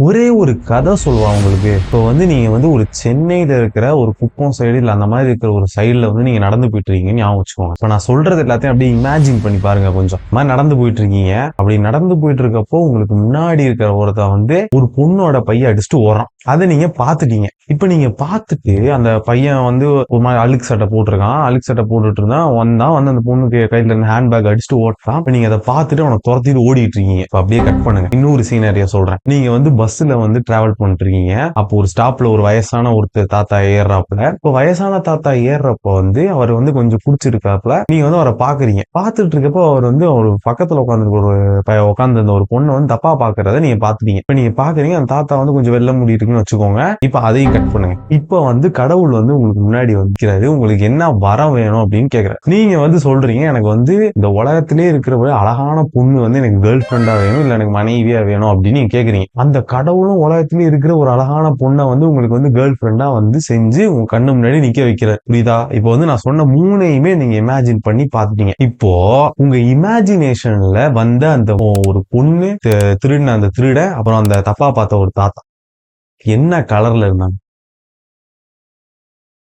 ஒரே ஒரு கதை சொல்லுவா உங்களுக்கு. இப்போ வந்து நீங்க வந்து ஒரு சென்னையில இருக்கிற ஒரு குப்பம் சைடு இல்ல அந்த மாதிரி இருக்கிற ஒரு சைடுல வந்து நீங்க நடந்து போயிட்டு இருக்கீங்கன்னு ஞாபகம் வச்சுக்கோங்க. இப்ப நான் சொல்றது எல்லாத்தையும் அப்படியே இமேஜின் பண்ணி பாருங்க. கொஞ்சம் இந்த மாதிரி நடந்து போயிட்டு இருக்கீங்க. அப்படி நடந்து போயிட்டு இருக்கப்போ உங்களுக்கு முன்னாடி இருக்கிற ஒருத்தன் வந்து ஒரு பொண்ணோட பைய அடிச்சுட்டு ஓடுறான். அதை நீங்க பாத்துட்டீங்க. இப்ப நீங்க பாத்துட்டு அந்த பையன் வந்து ஒரு மாதிரி அழுக்கு சட்டை போட்டிருக்கான். அழுக்கு சட்டை போட்டுட்டு இருந்தான். வந்து அந்த பொண்ணுக்கு கையில இருந்து ஹேண்ட் பேக் அடிச்சுட்டு ஓட்டான். இப்ப நீங்க அதை பார்த்துட்டு அவனை துரத்திட்டு ஓடிட்டு இருக்கீங்க. இப்ப அப்படியே கட் பண்ணுங்க. இன்னொரு சீனரியா சொல்றேன். நீங்க வந்து பஸ்ல வந்து டிராவல் பண்ணிட்டு இருக்கீங்க. அப்போ ஒரு ஸ்டாப்ல ஒரு வயசான ஒருத்தர் தாத்தா ஏறுறாப்புல. இப்போ வயசான தாத்தா ஏறுறப்ப வந்து அவர் வந்து கொஞ்சம் குடிச்சிருக்காப்புல. நீங்க வந்து அவரை பாக்குறீங்க. பார்த்துட்டு இருக்கப்போ அவர் வந்து ஒரு பக்கத்துல உட்காந்து ஒரு பொண்ணை வந்து தப்பா பாக்குறத நீங்க பாத்துட்டீங்க. இப்ப நீங்க பாக்குறீங்க அந்த தாத்தா வந்து கொஞ்சம் வெள்ள முடி இருக்குன்னு வச்சுக்கோங்க. இப்ப அதையும் கட் பண்ணுங்க. இப்ப வந்து கடவுள் வந்து உங்களுக்கு முன்னாடி வந்துக்கிறாரு. உங்களுக்கு என்ன வரம் வேணும் அப்படின்னு கேக்குறாரு. நீங்க வந்து சொல்றீங்க எனக்கு வந்து இந்த உலகத்திலே இருக்கிற ஒரு அழகான பொண்ணு வந்து எனக்கு கேர்ள் ஃப்ரெண்டா வேணும், இல்ல எனக்கு மனைவியா வேணும் அப்படின்னு நீங்க கேக்குறீங்க. அந்த கடவுளும் உலகத்திலே இருக்கிற ஒரு அழகான பொண்ணை வந்து உங்களுக்கு வந்து கேர்ள் ஃப்ரெண்டா வந்து செஞ்சு உங்க கண்ணு முன்னாடி நிக்க வைக்கிறார். புரியுதா? இப்போ வந்து நான் சொன்ன மூணையுமே நீங்க இமேஜின் பண்ணி பாத்துட்டீங்க. இப்போ உங்க இமேஜினேஷன்ல வந்த அந்த ஒரு பொண்ணு திருடின அந்த திருட, அப்புறம் அந்த தப்பா பார்த்த ஒரு தாத்தா என்ன கலர்ல இருந்தாங்க?